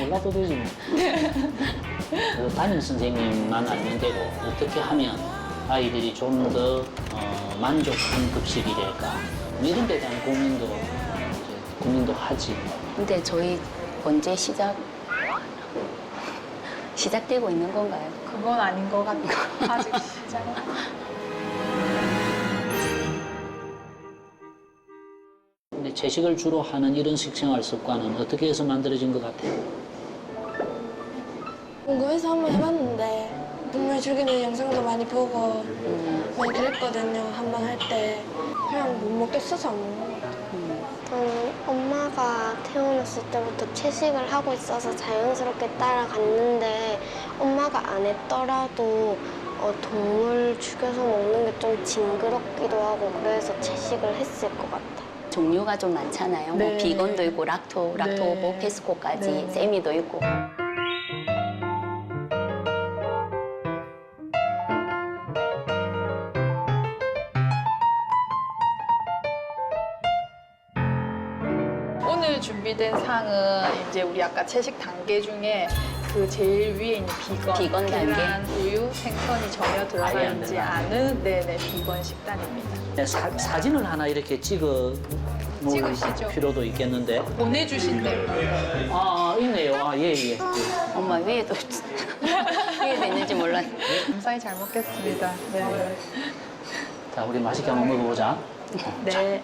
몰라도 되지 뭐. 그래서 담임 선생님만 알면 되고 어떻게 하면 아이들이 좀 더 만족한 급식이 될까 뭐 이런 데 대한 고민도 이제 고민도 하지. 근데 저희 언제 시작되고 있는 건가요? 그건 아닌 것 같고 아직 시작은. 근데 채식을 주로 하는 이런 식생활 습관은 어떻게 해서 만들어진 것 같아요? 궁금해서 한번 해봤는데 동물 죽이는 영상도 많이 보고 많이 그랬거든요. 한번 할 때 그냥 못 먹겠어서 안 먹는 것 같아요. 엄마가 태어났을 때부터 채식을 하고 있어서 자연스럽게 따라갔는데 엄마가 안 했더라도 동물 죽여서 먹는 게 좀 징그럽기도 하고 그래서 채식을 했을 것 같아요. 종류가 좀 많잖아요. 네. 뭐 비건도 있고 락토 네. 페스코까지 네. 세미도 있고. 오늘 준비된 상은 이제 우리 아까 채식 단계 중에 그 제일 위에 있는 비건 단계? 계란, 우유, 생선이 전혀 들어가 아예 안 있지 들어가. 않은 네네 비건 식단입니다. 네, 사진을 하나 이렇게 찍어 놓을 찍으시죠. 필요도 있겠는데. 보내주신 대로. 있네요. 예. 엄마 위에도 위에도 있는지 몰랐네. 감사히 잘 먹겠습니다. 네. 자, 우리 맛있게 한번 먹어보자. 네.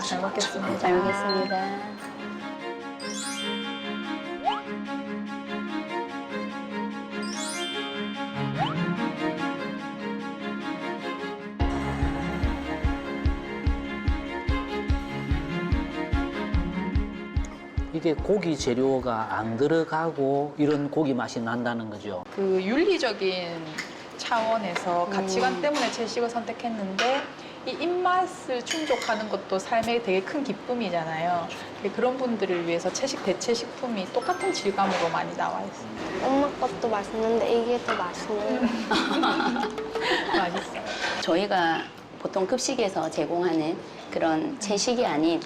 잘 먹겠습니다. 잘 먹겠습니다. 이게 고기 재료가 안 들어가고 이런 고기 맛이 난다는 거죠. 그 윤리적인 차원에서 가치관 때문에 채식을 선택했는데 이 입맛을 충족하는 것도 삶의 되게 큰 기쁨이잖아요. 그런 분들을 위해서 채식 대체 식품이 똑같은 질감으로 많이 나와 있어요. 엄마 것도 맛있는데 이게 더 맛있는 맛있어요. 저희가 보통 급식에서 제공하는 그런 채식이 아닌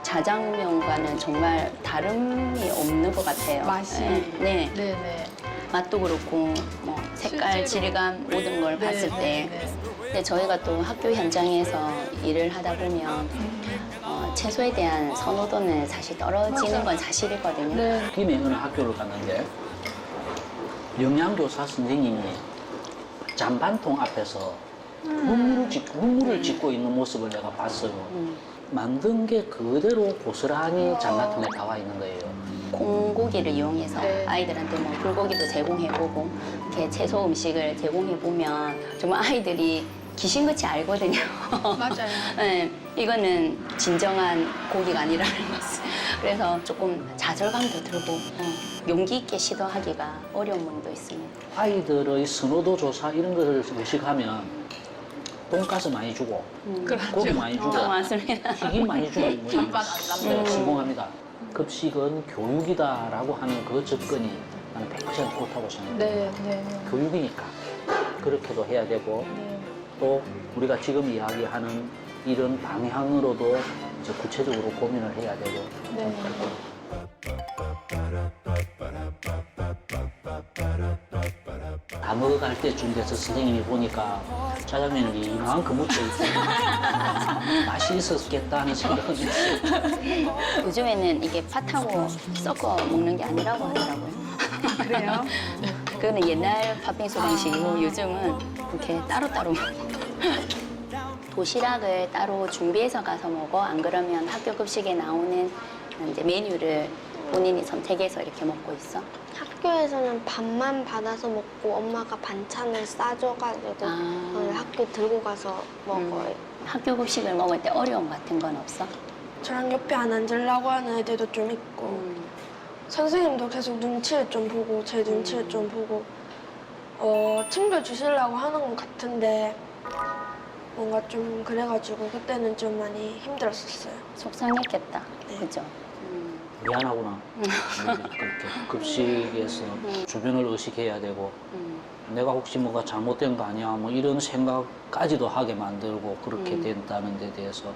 자장면과는 정말 다름이 없는 것 같아요. 맛이. 네. 네네. 맛도 그렇고 뭐 색깔, 실제로. 질감 모든 걸 네, 봤을 때. 네. 근데 저희가 또 학교 현장에서 일을 하다 보면 채소에 대한 선호도는 사실 떨어지는 건 사실이거든요. 네. 김해 어느 학교를 갔는데 영양교사 선생님이 잔반통 앞에서 눈물을 짓고 있는 모습을 내가 봤어요. 만든 게 그대로 고스란히 잔반통에 나와 있는 거예요. 콩고기를 이용해서 네. 아이들한테 뭐 불고기도 제공해보고 이렇게 채소 음식을 제공해보면 정말 아이들이 귀신같이 알거든요. 맞아요. 네, 이거는 진정한 고기가 아니라는 것을. 그래서 조금 좌절감도 들고 용기 있게 시도하기가 어려운 부분도 있습니다. 아이들의 선호도 조사 이런 것을 의식하면 돈가스 많이 주고 그렇죠. 고기 많이 주고 맞습니다. 튀김 많이 주고 뭐 반반 안 남겨요. 성공합니다. 급식은 교육이다라고 하는 그 접근이 나는 100% 옳다고 생각해요. 네, 네. 교육이니까 그렇게도 해야 되고 네. 또 우리가 지금 이야기하는 이런 방향으로도 이제 구체적으로 고민을 해야 되고 네. 다 먹어갈 때쯤 돼서 선생님이 보니까 짜장면이 이만큼 묻혀있어요. 맛이 있었겠다는 생각은 있어요. 요즘에는 이게 팥하고 섞어 먹는 게 아니라고 하더라고요. 그래요? 그거는 옛날 팥빙수 방식이고 요즘은 이렇게 따로따로 먹어. 도시락을 따로 준비해서 가서 먹어. 안 그러면 학교 급식에 나오는 이제 메뉴를 본인이 선택해서 이렇게 먹고 있어. 학교에서는 밥만 받아서 먹고 엄마가 반찬을 싸줘가지고 학교 들고 가서 먹어요. 학교 급식을 먹을 때 어려움 같은 건 없어? 저랑 옆에 안 앉으려고 하는 애들도 좀 있고 선생님도 계속 눈치를 좀 보고 제 눈치를 좀 보고 챙겨주시려고 하는 것 같은데 뭔가 좀 그래가지고 그때는 좀 많이 힘들었었어요. 속상했겠다. 네. 그죠? 미안하구나. 그렇게 급식에서 주변을 의식해야 되고 내가 혹시 뭐가 잘못된 거 아니야 뭐 이런 생각까지도 하게 만들고 그렇게 된다는 데 대해서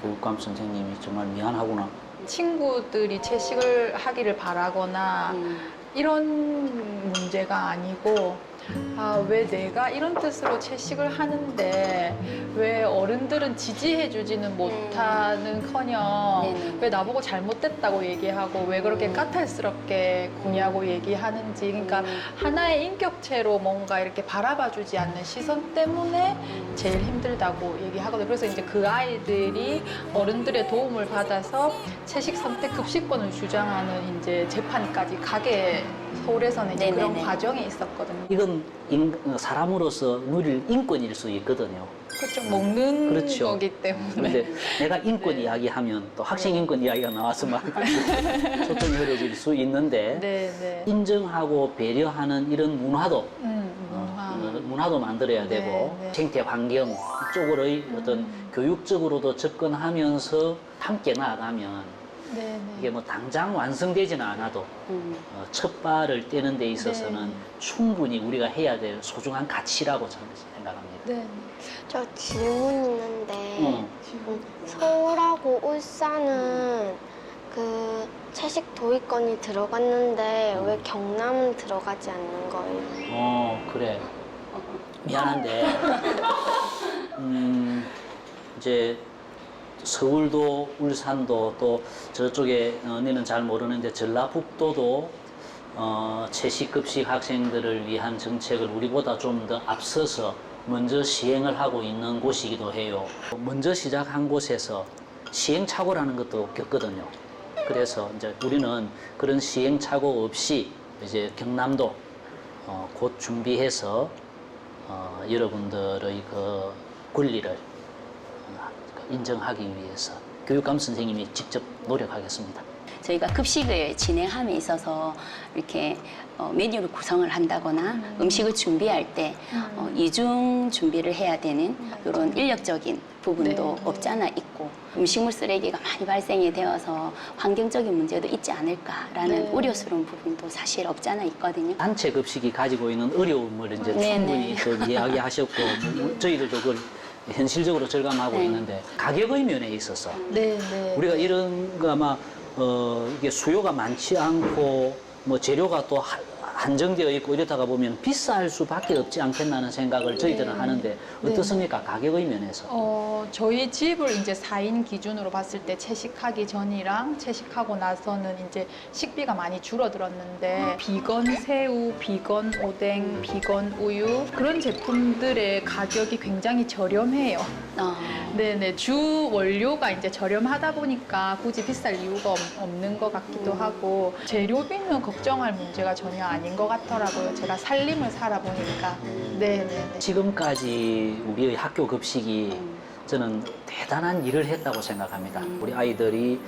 교육감 선생님이 정말 미안하구나 친구들이 채식을 하기를 바라거나 이런 문제가 아니고 왜 내가 이런 뜻으로 채식을 하는데 왜 어른들은 지지해주지는 못하는커녕 네네. 왜 나보고 잘못됐다고 얘기하고 왜 그렇게 까탈스럽게 구냐고 얘기하는지 그러니까 하나의 인격체로 뭔가 이렇게 바라봐주지 않는 시선 때문에 제일 힘들다고 얘기하거든요. 그래서 이제 그 아이들이 어른들의 도움을 받아서 채식 선택 급식권을 주장하는 이제 재판까지 가게 서울에서는 이제 그런 네네네. 과정이 있었거든요. 이건 사람으로서 누릴 인권일 수 있거든요. 그렇죠. 먹는 그렇죠. 거기 때문에. 그런데 내가 인권 이야기하면 또 학생 인권 이야기가 나와서 막 소통이 흐려질 수 있는데 네, 네. 인정하고 배려하는 이런 문화도 문화도 만들어야 되고 네. 생태 환경 쪽으로의 어떤 교육적으로도 접근하면서 함께 나아가면 네, 네. 이게 뭐 당장 완성되지는 않아도 첫 발을 떼는 데 있어서는 충분히 우리가 해야 될 소중한 가치라고 저는 생각합니다. 네. 저 질문 있는데 서울하고 울산은 그 채식 도입권이 들어갔는데 왜 경남은 들어가지 않는 거예요? 그래. 미안한데, 이제 서울도 울산도 또 저쪽에 언니는 잘 모르는데 전라북도도 채식급식 학생들을 위한 정책을 우리보다 좀 더 앞서서 먼저 시행을 하고 있는 곳이기도 해요. 먼저 시작한 곳에서 시행착오라는 것도 겪거든요. 그래서 이제 우리는 그런 시행착오 없이 이제 경남도 곧 준비해서 여러분들의 그 권리를 인정하기 위해서 교육감 선생님이 직접 노력하겠습니다. 저희가 급식을 진행함에 있어서 이렇게 메뉴를 구성을 한다거나 음식을 준비할 때 이중 준비를 해야 되는 이런 인력적인 부분도 네. 없지 않아 있고 음식물 쓰레기가 많이 발생이 되어서 환경적인 문제도 있지 않을까라는 네. 우려스러운 부분도 사실 없지 않아 있거든요. 단체 급식이 가지고 있는 어려움을 이제 네네. 충분히 그 이야기하셨고 저희들도 그걸 현실적으로 절감하고 네. 있는데 가격의 면에 있어서 네, 네. 우리가 이런 거 아마 이게 수요가 많지 않고 뭐 재료가 또 한정되어 있고 이러다가 보면 비쌀 수밖에 없지 않겠나는 생각을 저희들은 네. 하는데 어떻습니까? 가격의 면에서. 저희 집을 이제 4인 기준으로 봤을 때 채식하기 전이랑 채식하고 나서는 이제 식비가 많이 줄어들었는데 비건 새우, 비건 오뎅, 비건 우유 그런 제품들의 가격이 굉장히 저렴해요. 네네. 주 원료가 이제 저렴하다 보니까 굳이 비쌀 이유가 없는 것 같기도 하고 재료비는 걱정할 문제가 전혀 아닌 것 같더라고요. 제가 살림을 살아보니까. 네네. 지금까지 우리의 학교 급식이 저는 대단한 일을 했다고 생각합니다. 우리 아이들이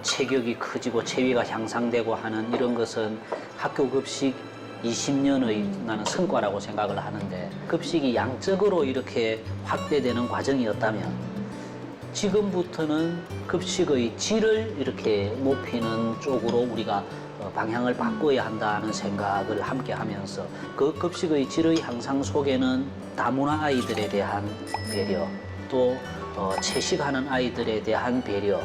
체격이 커지고 체위가 향상되고 하는 이런 것은 학교 급식 20년의 나는 성과라고 생각을 하는데 급식이 양적으로 이렇게 확대되는 과정이었다면 지금부터는 급식의 질을 이렇게 높이는 쪽으로 우리가 방향을 바꿔야 한다는 생각을 함께 하면서 그 급식의 질의 향상 속에는 다문화 아이들에 대한 배려 또 채식하는 아이들에 대한 배려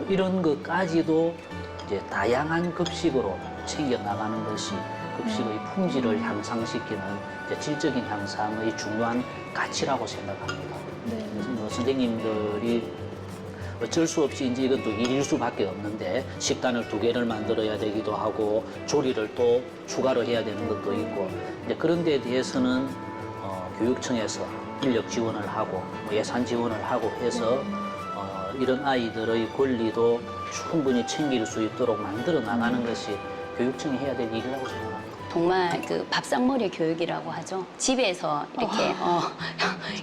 이런 것까지도 이제 다양한 급식으로 챙겨 나가는 것이 급식의 품질을 향상시키는 이제 질적인 향상의 중요한 가치라고 생각합니다. 네. 선생님들이 어쩔 수 없이 이제 이것도 일일 수밖에 없는데 식단을 2개를 만들어야 되기도 하고 조리를 또 추가로 해야 되는 것도 있고 이제 그런 데 대해서는 교육청에서 인력 지원을 하고 예산 지원을 하고 해서 이런 아이들의 권리도 충분히 챙길 수 있도록 만들어 나가는 것이 교육청이 해야 될 일이라고 생각합니다. 정말 그 밥상머리 교육이라고 하죠. 집에서 이렇게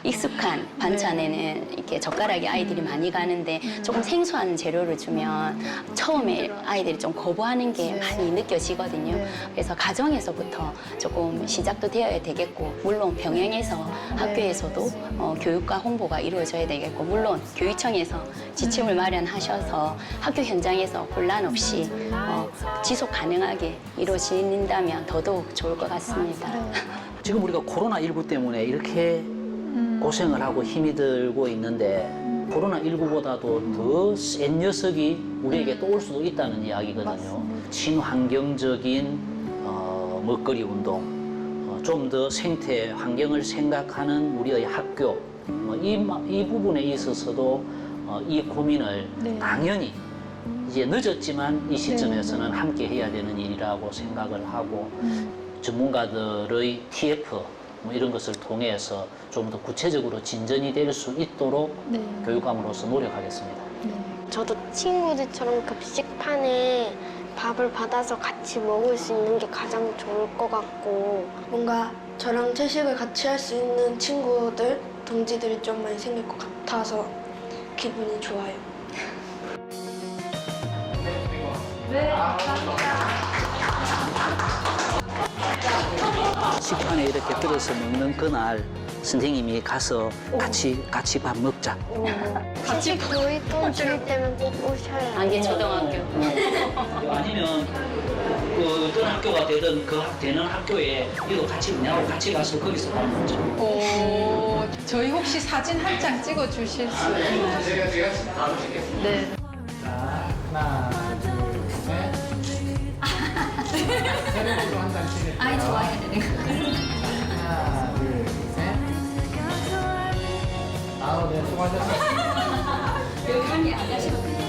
익숙한 반찬에는 이렇게 젓가락이 아이들이 많이 가는데 조금 생소한 재료를 주면 처음에 아이들이 좀 거부하는 게 많이 느껴지거든요. 그래서 가정에서부터 조금 시작도 되어야 되겠고 물론 병행해서 학교에서도 교육과 홍보가 이루어져야 되겠고 물론 교육청에서 지침을 마련하셔서 학교 현장에서 혼란 없이 지속 가능하게 이루어진다면 더더욱 좋을 것 같습니다. 지금 우리가 코로나19 때문에 이렇게 고생을 하고 힘이 들고 있는데 코로나19보다도 더 센 녀석이 우리에게 또 올 수도 있다는 이야기거든요. 친환경적인 먹거리 운동, 좀 더 생태 환경을 생각하는 우리의 학교, 이 부분에 있어서도 이 고민을 당연히 이제 늦었지만 이 시점에서는 함께 해야 되는 일이라고 생각을 하고 전문가들의 TF 이런 것을 통해서 좀 더 구체적으로 진전이 될 수 있도록 교육감으로서 노력하겠습니다. 저도 친구들처럼 급식판에 밥을 받아서 같이 먹을 수 있는 게 가장 좋을 것 같고 뭔가 저랑 채식을 같이 할 수 있는 친구들, 동지들이 좀 많이 생길 것 같아서 기분이 좋아요. 식판에 이렇게 들어서 먹는 그날 선생님이 가서 같이 밥 먹자. 채식 교육 줄 때면 꼭 오셔야 안개 돼요. 초등학교. 아니면 그 어떤 학교가 되는 학교에 우리도 같이 그냥 같이 가서 거기서 밥 먹자. 오, 저희 혹시 사진 한 장 찍어 주실 수 있나요? 네. 하나, 둘, 셋. 세레모니로 한장 찍을게요. 아이 좋아해야 되는 거. 하나, 둘, 셋. 아우, 네, 수고하셨습니다. 여기 한개 안 가시면